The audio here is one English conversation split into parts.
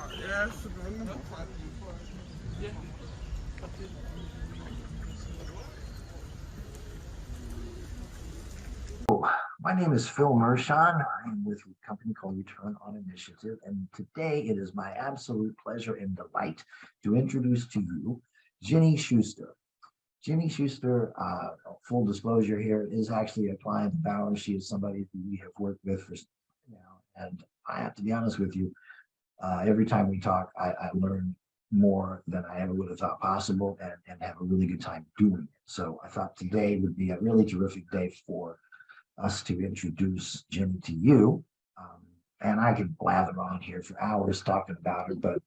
My name is Phil Mershon. I am with a company called Return on Initiative, and today it is my absolute pleasure and delight to introduce to you Ginny Schuster. Ginny Schuster, full disclosure here, is actually a client of ours. She is somebody who we have worked with for now, and I have to be honest with you, every time we talk, I learn more than I ever would have thought possible and have a really good time doing it. So I thought today would be a really terrific day for us to introduce Ginny to you. And I could blather on here for hours talking about her, but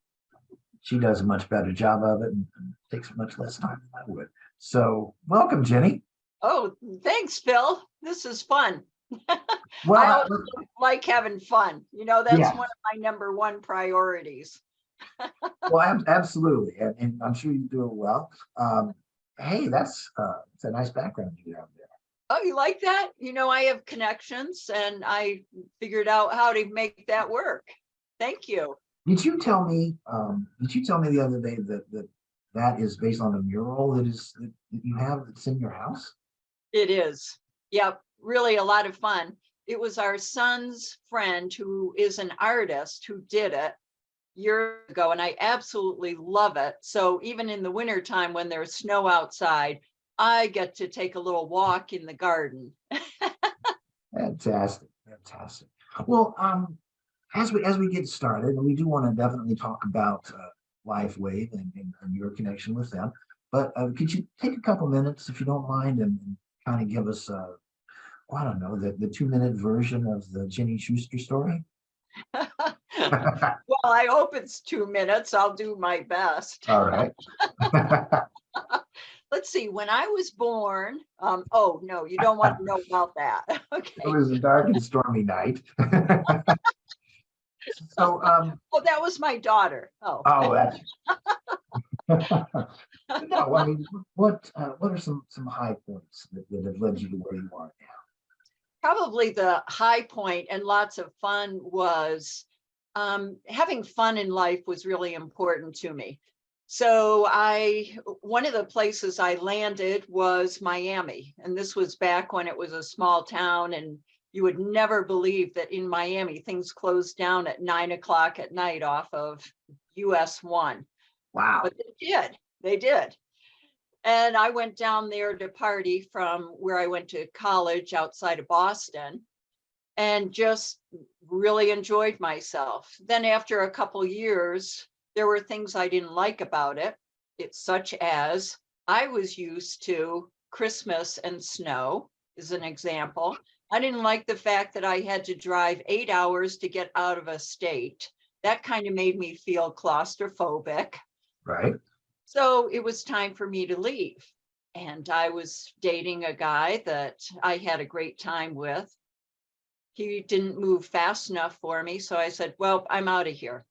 she does a much better job of it and takes much less time than I would. So welcome, Ginny. Oh, thanks, Phil. This is fun. Well, I always like having fun. You know, that's yeah. one of my #1 priorities. Well, absolutely. And I'm sure you do it well. Hey, it's a nice background you have there. Oh, you like that? You know, I have connections and I figured out how to make that work. Thank you. Did you tell me the other day that is based on a mural that you have that's in your house? It is. Yep. Really a lot of fun. It was our son's friend who is an artist who did it years ago, and I absolutely love it. So even in the wintertime when there's snow outside, I get to take a little walk in the garden. Fantastic. Well, as we get started, and we do want to definitely talk about LifeWave and your connection with them, but could you take a couple minutes, if you don't mind, and kind of give us, I don't know, the 2-minute version of the Ginny Schuster story? Well, I hope it's 2 minutes. I'll do my best. All right. Let's see, when I was born, oh no, you don't want to know about that. Okay. It was a dark and stormy night. So, oh, that was my daughter. Oh, that's. No, I mean, what are some high points that have led you to where you are now? Probably the high point and lots of fun was having fun in life was really important to me. So one of the places I landed was Miami, and this was back when it was a small town, and you would never believe that in Miami things closed down at 9 o'clock at night off of US 1. Wow. But they did. And I went down there to party from where I went to college outside of Boston and just really enjoyed myself. Then after a couple years, there were things I didn't like about it. It's such as I was used to Christmas and snow, as an example. I didn't like the fact that I had to drive 8 hours to get out of a state. That kind of made me feel claustrophobic. Right. So it was time for me to leave. And I was dating a guy that I had a great time with. He didn't move fast enough for me. So I said, well, I'm out of here.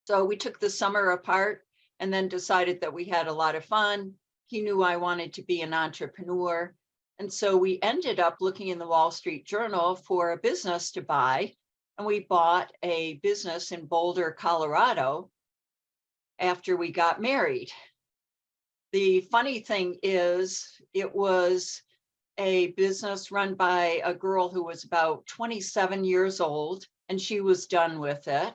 So we took the summer apart and then decided that we had a lot of fun. He knew I wanted to be an entrepreneur. And so we ended up looking in the Wall Street Journal for a business to buy. And we bought a business in Boulder, Colorado after we got married. The funny thing is, it was a business run by a girl who was about 27 years old, and she was done with it.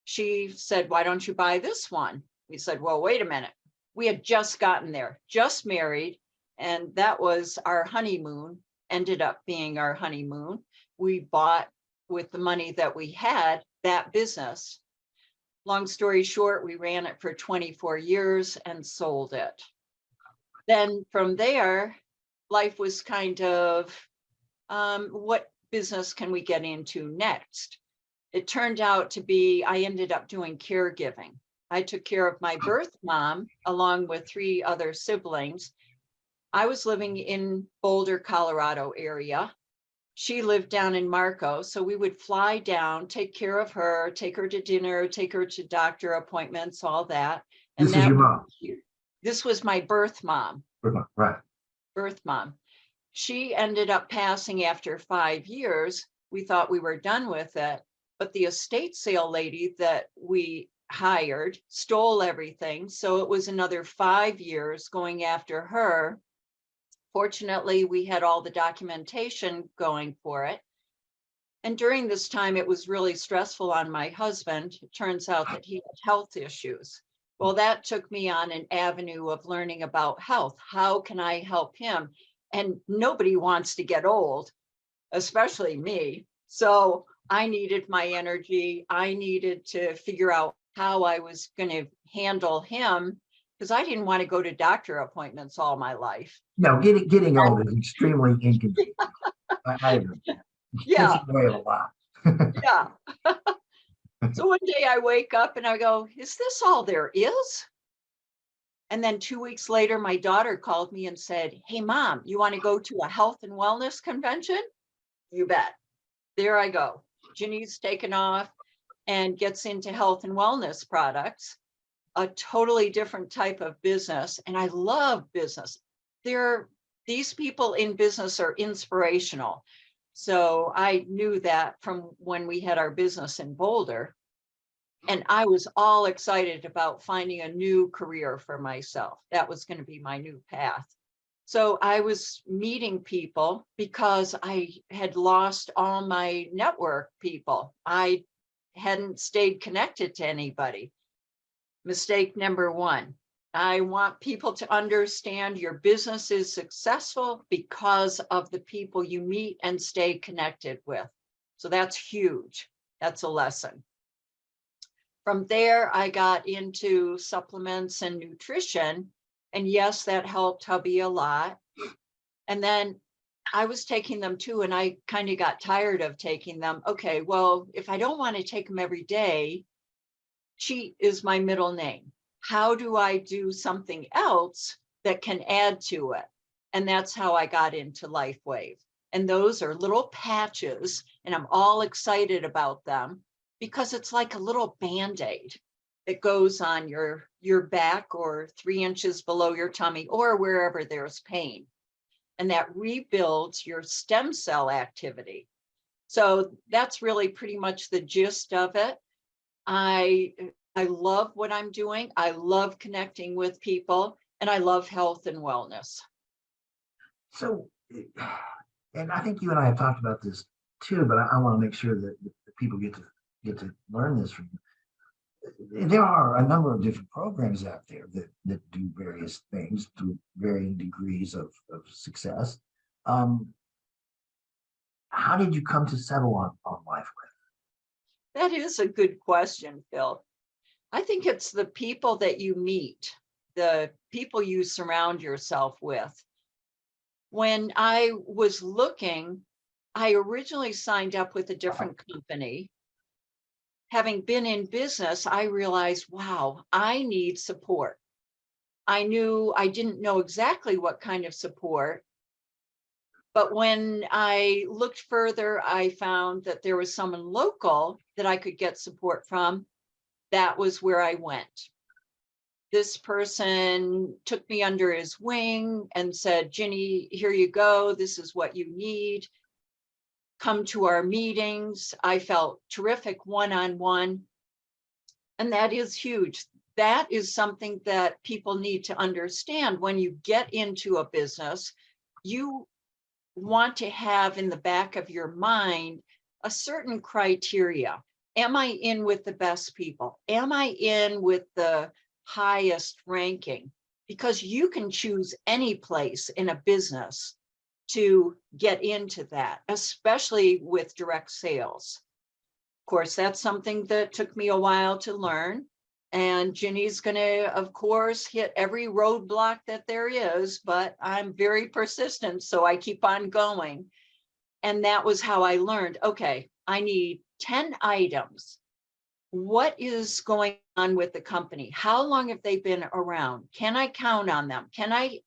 She said, why don't you buy this one? We said, well, wait a minute. We had just gotten there, just married, and that was our honeymoon, ended up being our honeymoon. We bought, with the money that we had, that business. Long story short, we ran it for 24 years and sold it. Then from there, life was kind of, what business can we get into next? It turned out to be, I ended up doing caregiving. I took care of my birth mom along with 3 other siblings. I was living in Boulder, Colorado area. She lived down in Marco. So we would fly down, take care of her, take her to dinner, take her to doctor appointments, all that. And this is your mom? This was my birth mom. Right. Birth mom. She ended up passing after 5 years. We thought we were done with it. but the estate sale lady that we hired stole everything. So it was another 5 years going after her. Fortunately, we had all the documentation going for it. And during this time, it was really stressful on my husband. It turns out that he had health issues. Well, that took me on an avenue of learning about health. How can I help him? And nobody wants to get old, especially me. So I needed my energy. I needed to figure out how I was going to handle him because I didn't want to go to doctor appointments all my life. No, getting old is extremely inconvenient. I agree. It gets Yeah, in the way of a lot. yeah. So one day I wake up and I go, is this all there is? And then 2 weeks later, my daughter called me and said, hey, Mom, you want to go to a health and wellness convention? You bet. There I go. Ginny's taken off and gets into health and wellness products, a totally different type of business. And I love business. These people in business are inspirational. So I knew that from when we had our business in Boulder. And I was all excited about finding a new career for myself. That was going to be my new path. So I was meeting people because I had lost all my network people. I hadn't stayed connected to anybody. Mistake number one. I want people to understand your business is successful because of the people you meet and stay connected with. So that's huge. That's a lesson. From there, I got into supplements and nutrition. And yes, that helped hubby a lot. And then I was taking them too, and I kind of got tired of taking them. Okay, well, if I don't want to take them every day, cheat is my middle name. How do I do something else that can add to it? And that's how I got into LifeWave. And those are little patches, and I'm all excited about them because it's like a little Band-Aid that goes on your back or 3 inches below your tummy or wherever there's pain. And that rebuilds your stem cell activity. So that's really pretty much the gist of it. I love what I'm doing. I love connecting with people, and I love health and wellness. So, and I think you and I have talked about this too, but I want to make sure that the people get to learn this from you. There are a number of different programs out there that do various things to varying degrees of success. Um, how did you come to settle on LifeWave? That is a good question, Phil. I think it's the people that you meet, the people you surround yourself with. When I was looking, I originally signed up with a different company. Having been in business, I realized, wow, I need support. I didn't know exactly what kind of support, but when I looked further, I found that there was someone local that I could get support from. That was where I went. This person took me under his wing and said, Ginny, here you go. This is what you need. Come to our meetings. I felt terrific one-on-one. And that is huge. That is something that people need to understand. When you get into a business, you want to have in the back of your mind a certain criteria. Am I in with the best people? Am I in with the highest ranking? Because you can choose any place in a business to get into that, especially with direct sales. Of course, that's something that took me a while to learn. And Ginny's going to, of course, hit every roadblock that there is, but I'm very persistent, so I keep on going. And that was how I learned, okay, I need 10 items. What is going on with the company? How long have they been around? Can I count on them? Can I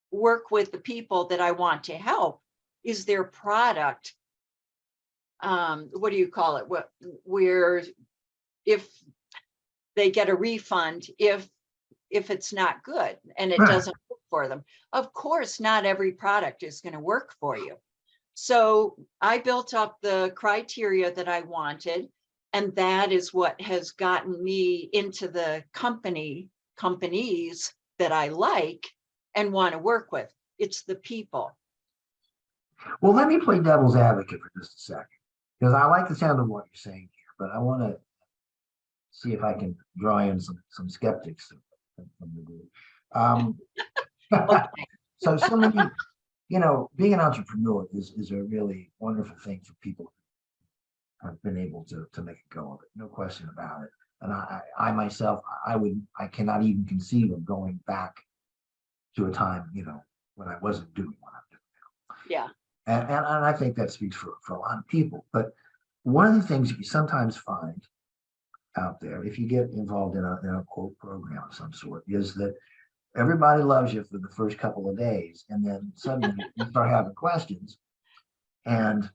work with the people that I want to help? Is their product, what do you call it? Where if they get a refund, if it's not good and it doesn't work for them. Of course, not every product is going to work for you. So I built up the criteria that I wanted. And that is what has gotten me into the companies that I like and want to work with. It's the people. Well, let me play devil's advocate for just a second, because I like the sound of what you're saying here, but I want to see if I can draw in some skeptics from the group. Okay. So many, being an entrepreneur is a really wonderful thing for people who have been able to make a go of it. No question about it. And I myself, I cannot even conceive of going back to a time, when I wasn't doing what I'm doing now. Yeah. And I think that speaks for a lot of people. But one of the things you sometimes find out there, if you get involved in a quote program of some sort, is that everybody loves you for the first couple of days, and then suddenly you start having questions. And,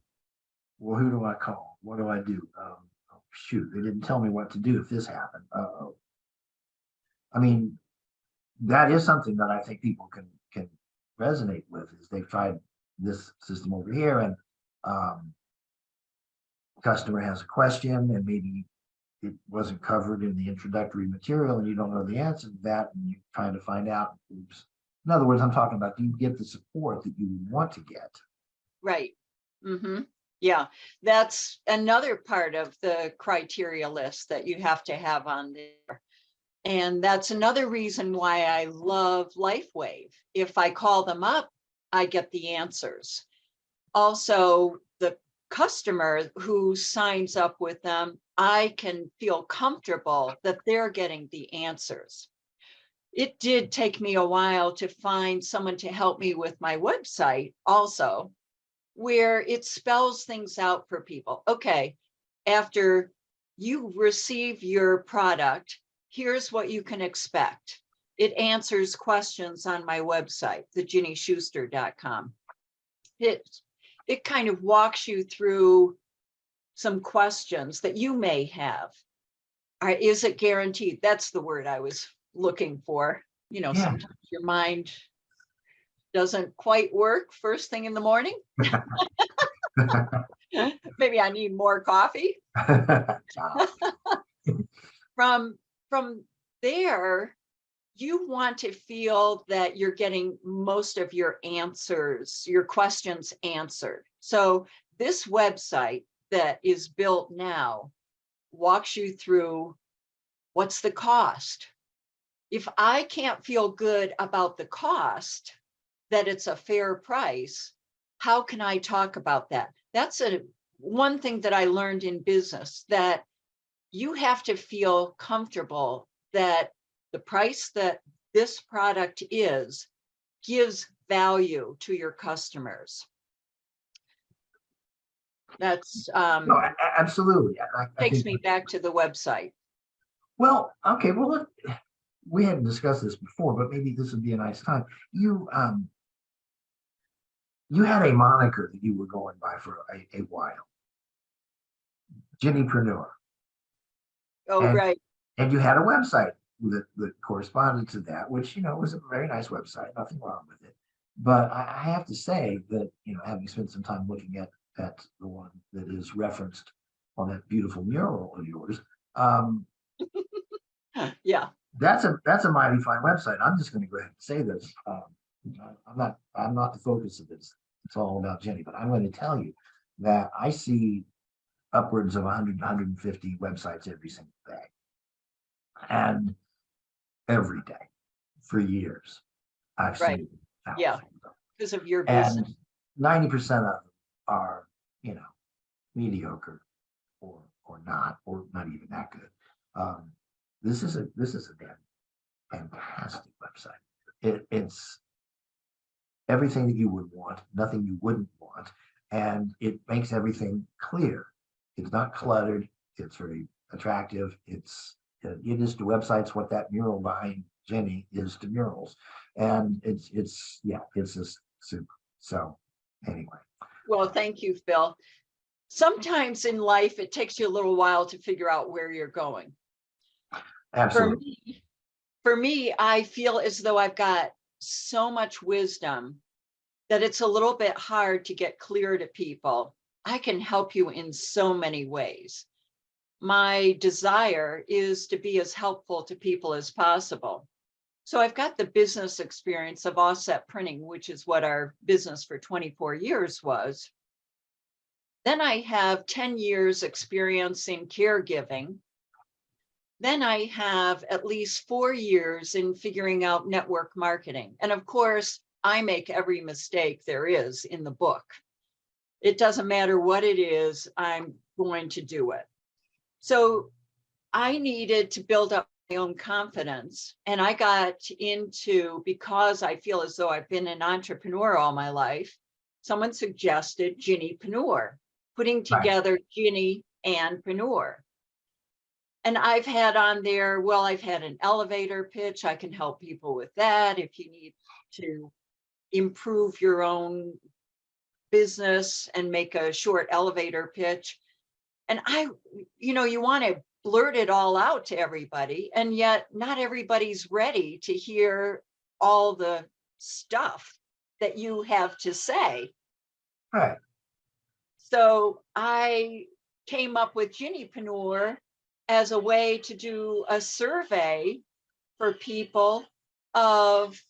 well, who do I call? What do I do? Oh, shoot, they didn't tell me what to do if this happened. Uh-oh. I mean, that is something that I think people can resonate with, is they've tried this system over here, and customer has a question, and maybe it wasn't covered in the introductory material, and you don't know the answer to that, and you're trying to find out. Oops. In other words, I'm talking about, do you get the support that you want to get? Right. Yeah, that's another part of the criteria list that you have to have on there. And that's another reason why I love LifeWave. If I call them up, I get the answers. Also, the customer who signs up with them, I can feel comfortable that they're getting the answers. It did take me a while to find someone to help me with my website also, where it spells things out for people. Okay, after you receive your product, here's what you can expect. It answers questions on my website, theginnyschuster.com. It kind of walks you through some questions that you may have. Is it guaranteed? That's the word I was looking for. Yeah. Sometimes your mind doesn't quite work first thing in the morning. Maybe I need more coffee. From there, you want to feel that you're getting most of your answers, your questions answered. So this website that is built now walks you through what's the cost. If I can't feel good about the cost, that it's a fair price, how can I talk about that? That's one thing that I learned in business, that you have to feel comfortable that the price that this product is gives value to your customers. That's No, absolutely. I takes think me back to the website. Well, okay. Well, we hadn't discussed this before, but maybe this would be a nice time. You had a moniker that you were going by for a while, Ginnypreneur. Oh, and, right. And you had a website that corresponded to that, which, was a very nice website, nothing wrong with it. But I have to say that, having spent some time looking at the one that is referenced on that beautiful mural of yours, Yeah. that's a mighty fine website. I'm just going to go ahead and say this. I'm not the focus of this. It's all about Ginny, but I'm going to tell you that I see upwards of 100, 150 websites every single day. And every day for years, I've Right. seen Yeah, because of your business. And 90% of them are, mediocre or not even that good. This is a damn fantastic website. It's everything that you would want, nothing you wouldn't want, and it makes everything clear. It's not cluttered. It's very attractive. It is to websites what that mural behind Ginny is to murals, and it's just super. So anyway. Well, thank you, Phil. Sometimes in life, it takes you a little while to figure out where you're going. Absolutely. For me, I feel as though I've got so much wisdom that it's a little bit hard to get clear to people. I can help you in so many ways. my desire is to be as helpful to people as possible. So I've got the business experience of offset printing, which is what our business for 24 years was. Then I have 10 years experience in caregiving. Then I have at least 4 years in figuring out network marketing. And of course, I make every mistake there is in the book. It doesn't matter what it is, I'm going to do it. So I needed to build up my own confidence. And I got into, because I feel as though I've been an entrepreneur all my life, someone suggested Ginnypreneur, putting Right. together Ginny and Preneur. And I've had on there, well, I've had an elevator pitch. I can help people with that. If you need to improve your own business and make a short elevator pitch. And you want to blurt it all out to everybody. And yet not everybody's ready to hear all the stuff that you have to say. Right. So I came up with Ginnypreneur as a way to do a survey for people of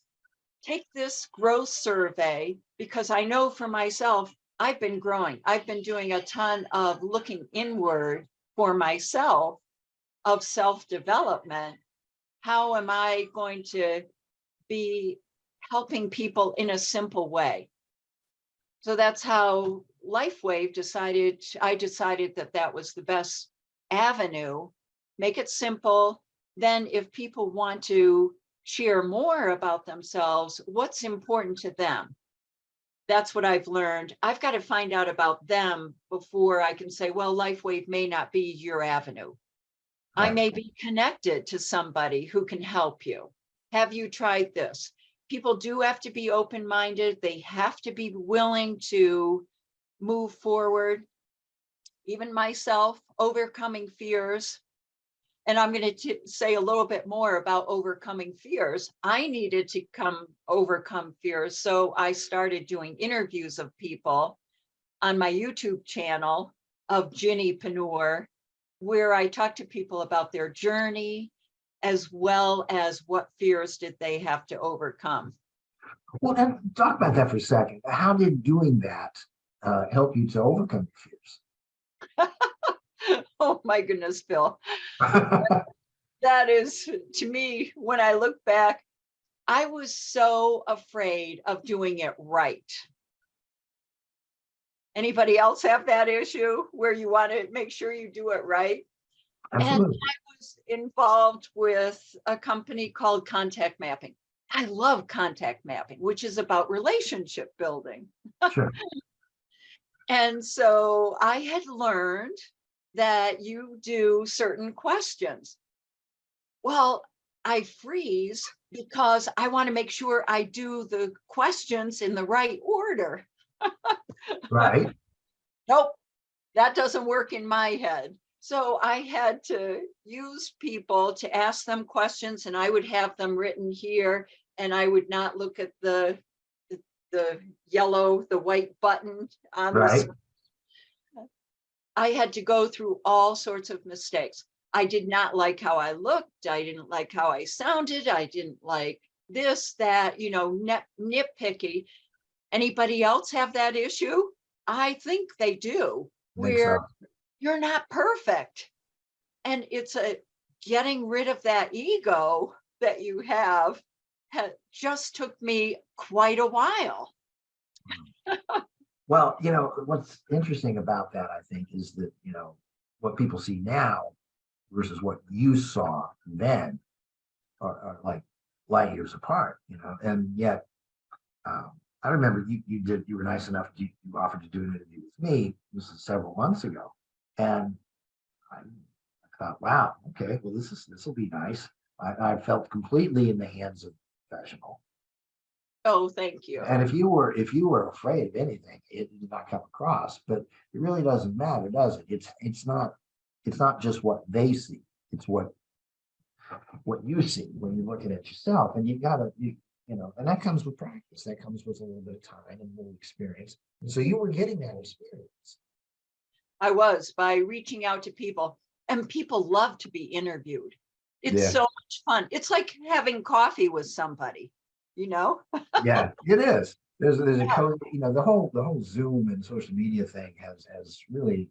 take this growth survey, because I know for myself, I've been growing. I've been doing a ton of looking inward for myself of self-development. How am I going to be helping people in a simple way? So that's how LifeWave I decided that that was the best avenue. Make it simple. Then if people want to share more about themselves, what's important to them? That's what I've learned. I've got to find out about them before I can say, well, LifeWave may not be your avenue. I Right. may be connected to somebody who can help you. Have you tried this? People do have to be open-minded. They have to be willing to move forward. Even myself, overcoming fears. And I'm going to say a little bit more about overcoming fears. I needed to overcome fears. So I started doing interviews of people on my YouTube channel of Ginnypreneur, where I talk to people about their journey, as well as what fears did they have to overcome. Well, and talk about that for a second. How did doing that help you to overcome your Oh my goodness, Bill. fears? That is, to me, when I look back, I was so afraid of doing it right. Anybody else have that issue where you want to make sure you do it right? And Absolutely. I was involved with a company called Contact Mapping. I love contact mapping, which is about relationship building. Sure. And so I had learned that you do certain questions. Well, I freeze because I want to make sure I do the questions in the right order. Right. Nope, that doesn't work in my head. So I had to use people to ask them questions, and I would have them written here, and I would not look at the white button on Right. the. I had to go through all sorts of mistakes. I did not like how I looked. I didn't like how I sounded. I didn't like this, that, nitpicky. Anybody else have that issue? I think they do, I think so. where you're not perfect. And it's getting rid of that ego that you have just took me quite a while. Well, what's interesting about that, I think, is that, what people see now versus what you saw then are like light years apart, and yet I remember you were nice enough, you offered to do an interview with me. This is several months ago. And I thought, wow, okay, well, this will be nice. I felt completely in the hands of a professional. Oh, thank you. And if you were afraid of anything, it did not come across. But it really doesn't matter, does it? It's not just what they see. It's what you see when you're looking at yourself. And and that comes with practice. That comes with a little bit of time and a little experience. And so you were getting that experience. I was, by reaching out to people. and people love to be interviewed. It's Yeah. so much fun. It's like having coffee with somebody, you know? Yeah, it is. There's a code, the whole Zoom and social media thing has really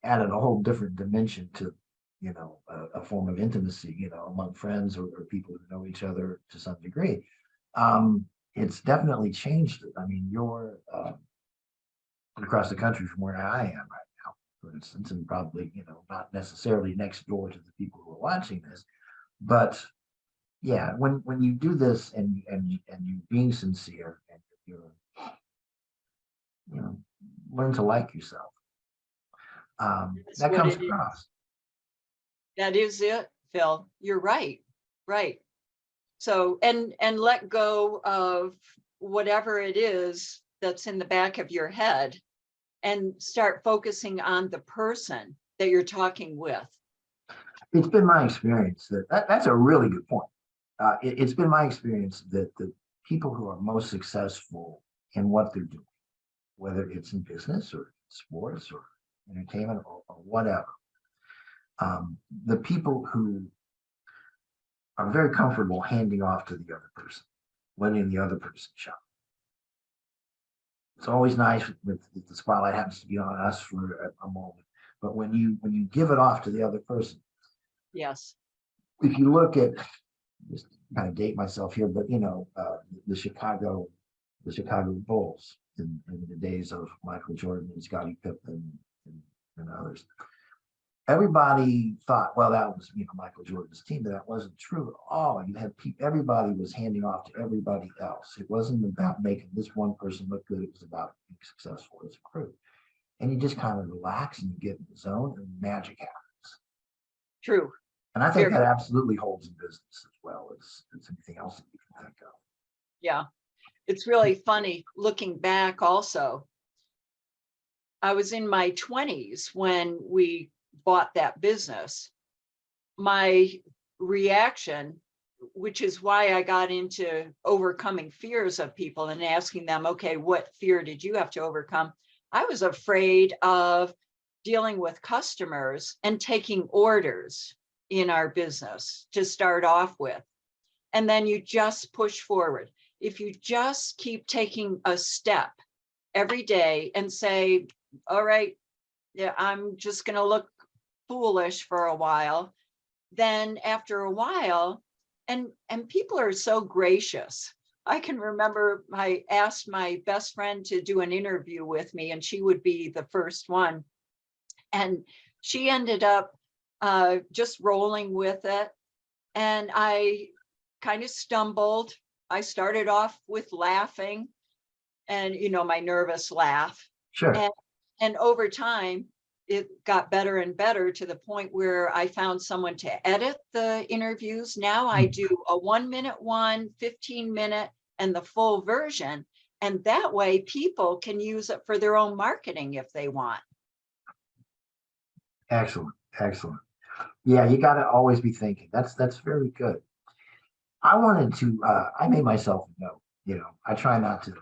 added a whole different dimension to, a form of intimacy, among friends or people who know each other to some degree. It's definitely changed it. I mean, you're across the country from where I am right now, for instance, and probably, not necessarily next door to the people who are watching this, but yeah, when you do this and you being sincere and you're, you know, learn to like yourself, That's that what comes it is. across. That is it, Phil. You're right. Right. So, and let go of whatever it is that's in the back of your head and start focusing on the person that you're talking with. It's been my experience that's a really good point. It's been my experience that the people who are most successful in what they're doing, whether it's in business or sports or entertainment or whatever, the people who are very comfortable handing off to the other person, letting the other person shine. It's always nice if the spotlight happens to be on us for a moment, but when you give it off to the other person, Yes. if you look at, just kind of date myself here, but the Chicago Bulls in the days of Michael Jordan and Scottie Pippen and others. Everybody thought, well, that was Michael Jordan's team, but that wasn't true at all. You had everybody was handing off to everybody else. It wasn't about making this one person look good. It was about being successful as a crew. And you just kind of relax and you get in the zone, and magic happens. True. And I think that absolutely holds in business as well as anything else that you can think of. Yeah. It's really funny looking back also. I was in my 20s when we bought that business. My reaction, which is why I got into overcoming fears of people and asking them, okay, what fear did you have to overcome? I was afraid of dealing with customers and taking orders in our business to start off with. And then you just push forward. If you just keep taking a step every day and say, all right, yeah, I'm just going to look foolish for a while, then after a while, and people are so gracious. I can remember I asked my best friend to do an interview with me, and she would be the first one. And she ended up just rolling with it. And I kind of stumbled. I started off with laughing and, my nervous laugh. Sure. And over time, it got better and better to the point where I found someone to edit the interviews. Now I do a 1 minute one, 15-minute, and the full version. And that way people can use it for their own marketing if they want. Excellent. Excellent. Yeah, you got to always be thinking. That's very good. I wanted to, I made myself a note, I try not to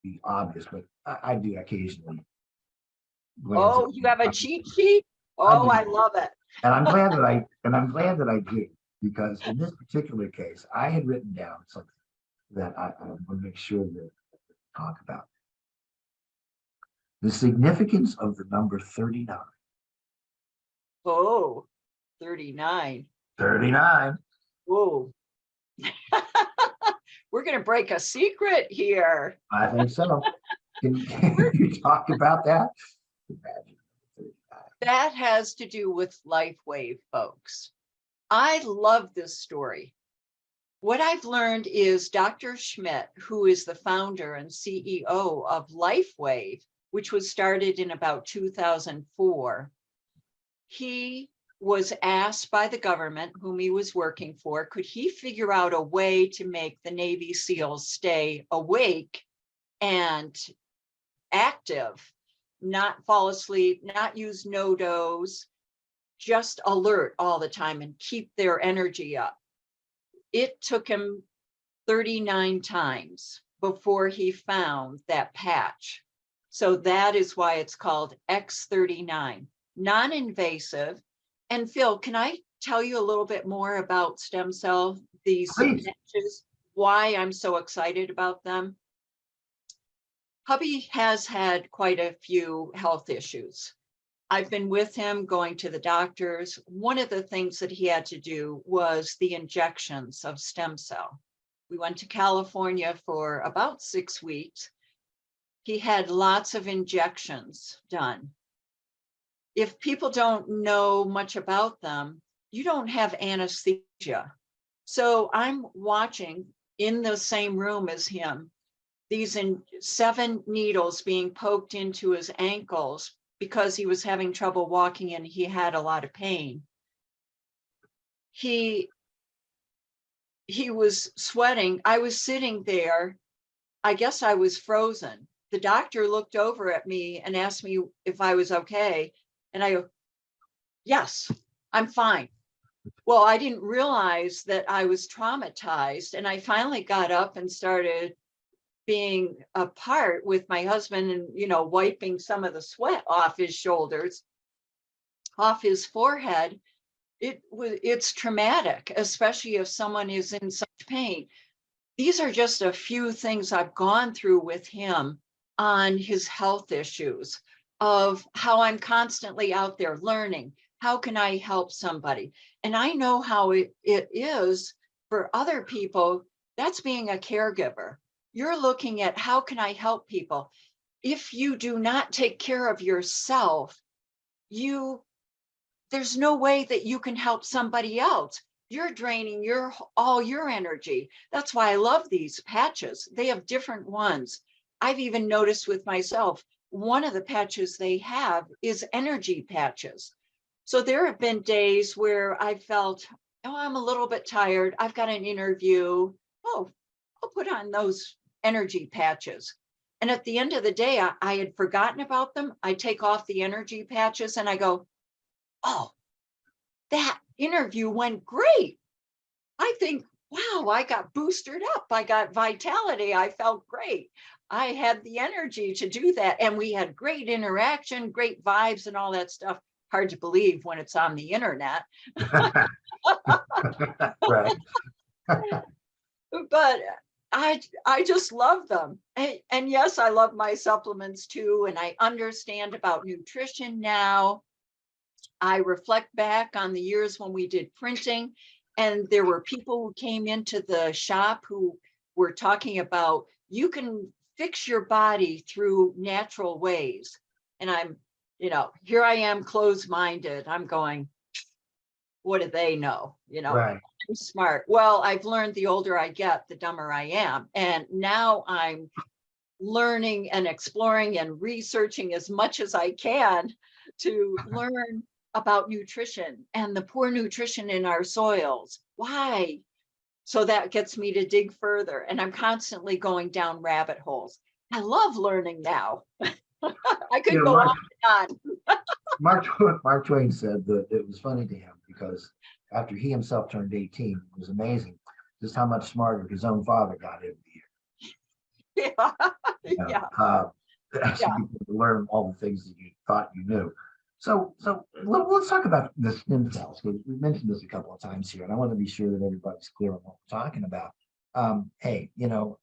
be obvious, but I do occasionally. Oh, you have a cheat sheet? Oh, I love it. And I'm glad that I do, because in this particular case, I had written down something that I want to make sure that I talk about. The significance of the number 39. Oh, 39. 39. Whoa. We're going to break a secret here. I think so. Can you talk about that? That has to do with LifeWave, folks. I love this story. What I've learned is Dr. Schmidt, who is the founder and CEO of LifeWave, which was started in about 2004, he was asked by the government whom he was working for, could he figure out a way to make the Navy SEALs stay awake and active, not fall asleep, not use no-dos, just alert all the time and keep their energy up. It took him 39 times before he found that patch. So that is why it's called X39. non-invasive. And Phil, can I tell you a little bit more about stem cell, these Please. patches, why I'm so excited about them? Hubby has had quite a few health issues. I've been with him going to the doctors. One of the things that he had to do was the injections of stem cell. We went to California for about 6 weeks. He had lots of injections done. If people don't know much about them, you don't have anesthesia. So I'm watching in the same room as him, these 7 needles being poked into his ankles because he was having trouble walking and he had a lot of pain. He was sweating. I was sitting there. I guess I was frozen. The doctor looked over at me and asked me if I was okay. And I go, yes, I'm fine. Well, I didn't realize that I was traumatized. And I finally got up and started being apart with my husband and, wiping some of the sweat off his shoulders, off his forehead. It's traumatic, especially if someone is in such pain. These are just a few things I've gone through with him on his health issues, of how I'm constantly out there learning. How can I help somebody? And I know how it is for other people. That's being a caregiver. You're looking at how can I help people? If you do not take care of yourself, there's no way that you can help somebody else. You're draining all your energy. That's why I love these patches. They have different ones. I've even noticed with myself, one of the patches they have is energy patches. So there have been days where I felt, oh, I'm a little bit tired. I've got an interview. Oh, I'll put on those energy patches. And at the end of the day, I had forgotten about them. I take off the energy patches and I go, oh, that interview went great. I think, wow, I got boosted up. I got vitality. I felt great. I had the energy to do that. And we had great interaction, great vibes, and all that stuff. Hard to believe when it's on the internet. Right. But I just love them. And yes, I love my supplements too. And I understand about nutrition now. I reflect back on the years when we did printing, and there were people who came into the shop who were talking about, you can fix your body through natural ways. And I'm, here I am closed-minded. I'm going, what do they know? Right. I'm smart. Well, I've learned the older I get, the dumber I am. And now I'm learning and exploring and researching as much as I can to learn about nutrition and the poor nutrition in our soils. Why? So that gets me to dig further. And I'm constantly going down rabbit holes. I love learning now. I could go on and on. Mark Twain said that it was funny to him because after he himself turned 18, it was amazing just how much smarter his own father got every year. Yeah. Yeah. Yeah. You learn all the things that you thought you knew. So let's talk about the stem cells, because we mentioned this a couple of times here, and I want to be sure that everybody's clear on what we're talking about. Hey,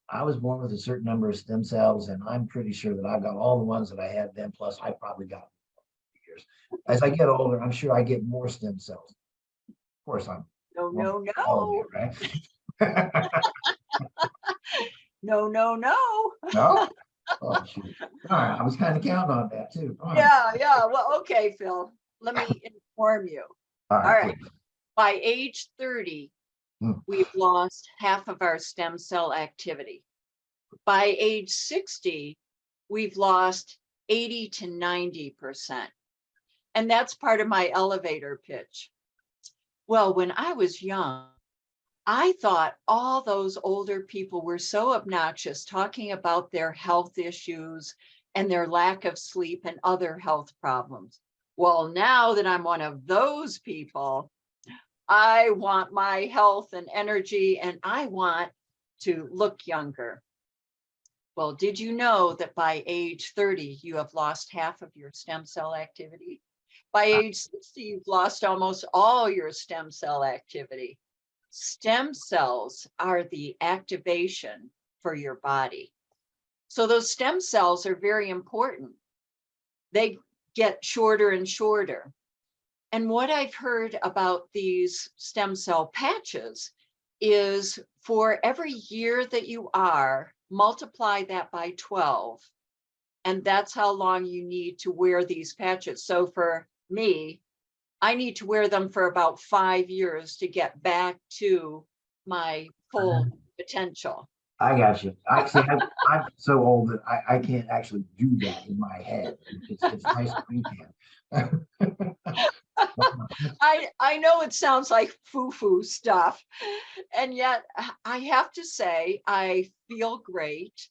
I was born with a certain number of stem cells, and I'm pretty sure that I've got all the ones that I had then, plus I probably got years. As I get older, I'm sure I get more stem cells. Of course, I'm No. all of you, right? No. No? Oh, shoot. All right, I was kind of counting on that too. All right. Yeah. Well, okay, Phil, let me inform you. All All right. right. By age 30, we've lost half of our stem cell activity. By age 60, we've lost 80 to 90%. And that's part of my elevator pitch. Well, when I was young, I thought all those older people were so obnoxious talking about their health issues and their lack of sleep and other health problems. Well, now that I'm one of those people, I want my health and energy, and I want to look younger. Well, did you know that by age 30, you have lost half of your stem cell activity? By age 60, you've lost almost all your stem cell activity. Stem cells are the activation for your body. So those stem cells are very important. They get shorter and shorter. And what I've heard about these stem cell patches is for every year that you are, multiply that by 12. And that's how long you need to wear these patches. So for me, I need to wear them for about 5 years to get back to my full potential. I got you. I'm so old that I can't actually do that in my head. It's nice if we can. I know it sounds like foo-foo stuff, and yet I have to say I feel great.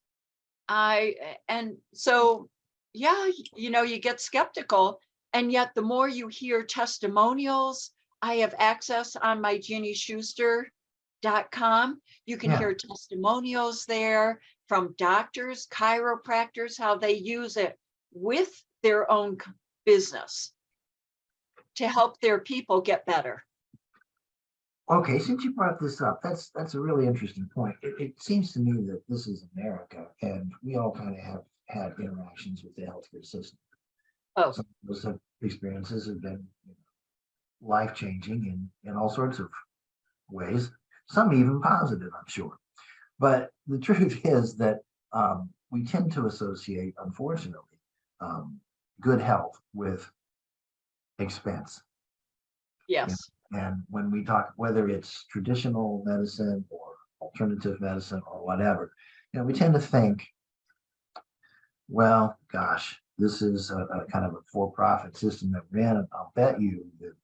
And so, yeah, you get skeptical, and yet the more you hear testimonials, I have access on my GinnySchuster.com. You can Yeah. hear testimonials there from doctors, chiropractors, how they use it with their own business to help their people get better. Okay, since you brought this up, that's a really interesting point. It seems to me that this is America, and we all kind of have had interactions with the healthcare system. Oh, Some of those experiences have been life-changing in all sorts of ways, some even positive, I'm sure. But the truth is that we tend to associate, unfortunately, good health with expense. yes. And when we talk, whether it's traditional medicine or alternative medicine or whatever, we tend to think, well, gosh, this is a kind of a for-profit system that we're in, and I'll bet you that,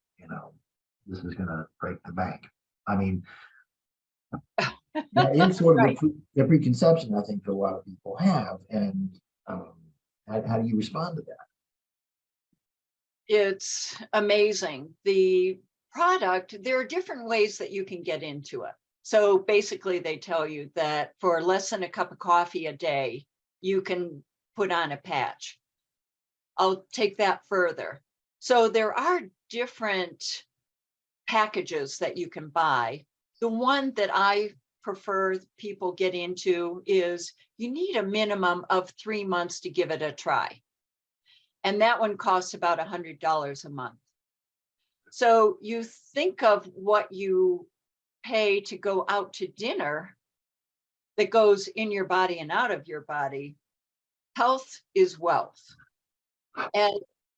this is going to break the bank. I mean, that is sort of Right. the preconception I think that a lot of people have. And how do you respond to that? It's amazing. The product, there are different ways that you can get into it. So basically, they tell you that for less than a cup of coffee a day, you can put on a patch. I'll take that further. So there are different packages that you can buy. The one that I prefer people get into is you need a minimum of 3 months to give it a try. And that one costs about $100 a month. So you think of what you pay to go out to dinner that goes in your body and out of your body. Health is wealth.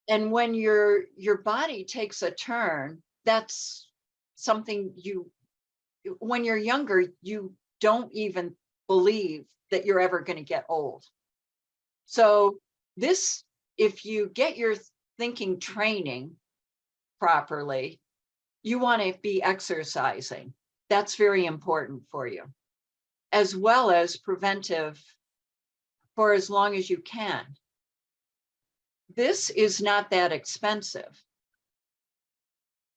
And when your body takes a turn, that's something when you're younger, you don't even believe that you're ever going to get old. So if you get your thinking training properly, you want to be exercising. That's very important for you, as well as preventive for as long as you can. This is not that expensive.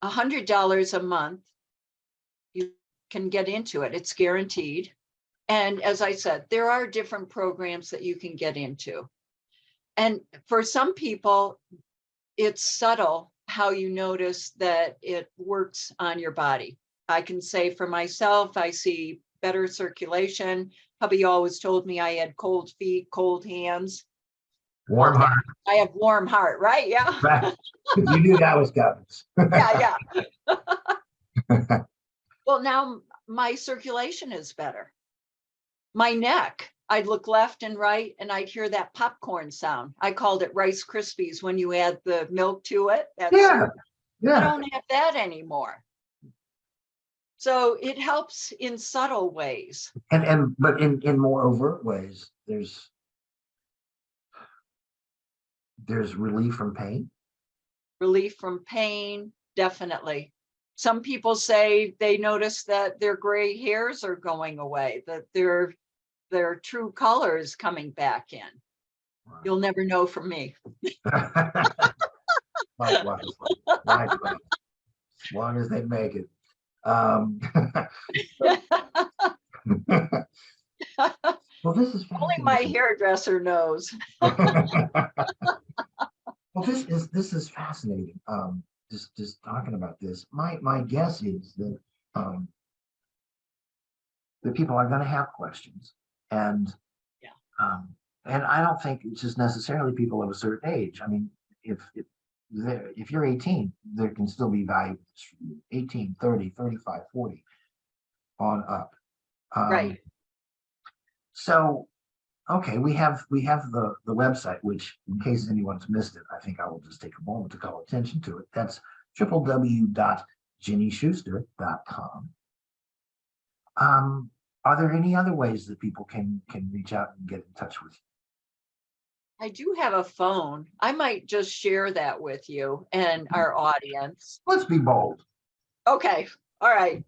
$100 a month, you can get into it. It's guaranteed. And as I said, there are different programs that you can get into. And for some people, it's subtle how you notice that it works on your body. I can say for myself, I see better circulation. Hubby always told me I had cold feet, cold hands. Warm heart. I have warm heart, right? Yeah. Right. You knew that was coming. Yeah. Well, now my circulation is better. My neck, I'd look left and right and I'd hear that popcorn sound. I called it Rice Krispies when you add the milk to it. Yeah. I don't have that anymore. So it helps in subtle ways. But in more overt ways, there's relief from pain. Relief from pain, definitely. Some people say they notice that their gray hairs are going away, that their true color is coming back in. Wow. You'll never know from me. Likewise. As long as they make it. Well, this is only my hairdresser knows. Well, Well, this is fascinating. Just talking about this. My guess is that um, the people are going to have questions, and Yeah. and I don't think it's just necessarily people of a certain age. I mean, if you're 18, there can still be value for you. 18, 30, 35, 40 on up. Um, Right. so okay, we have the website, which in case anyone's missed it, I think I will just take a moment to call attention to it. That's www.ginnyschuster.com. Are there any other ways that people can reach out and get in touch with you? I do have a phone. I might just share that with you and our audience. Let's be bold. Okay. All right.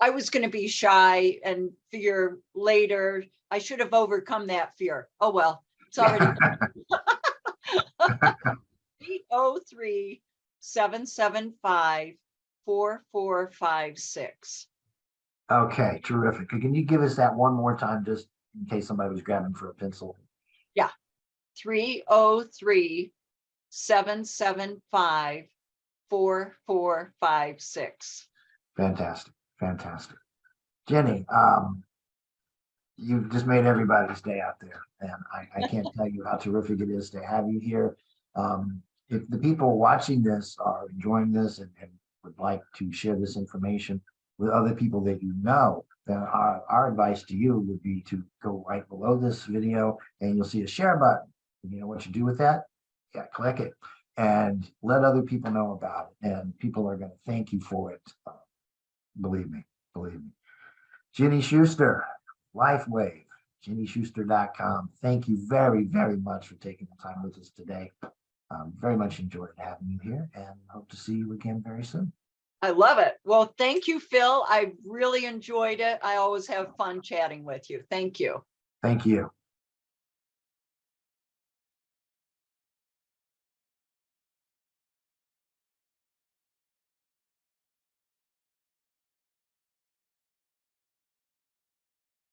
I was going to be shy and fear later. I should have overcome that fear. Oh, well, it's already 803-775-4456. Okay, terrific. Can you give us that one more time, just in case somebody was grabbing for a pencil? Yeah. 303-775-4456. Fantastic, fantastic. Jenny, you've just made everybody's day out there, and I can't tell you how terrific it is to have you here. If the people watching this are enjoying this and would like to share this information with other people that you know, then our advice to you would be to go right below this video and you'll see a share button. And you know what you do with that? Yeah, click it and let other people know about it. And people are going to thank you for it. Believe me, believe me. Ginny Schuster, LifeWave, GinnySchuster.com. Thank you very, very much for taking the time with us today. Very much enjoyed having you here and hope to see you again very soon. I love it. Well, thank you, Phil. I really enjoyed it. I always have fun chatting with you. Thank you. Thank you.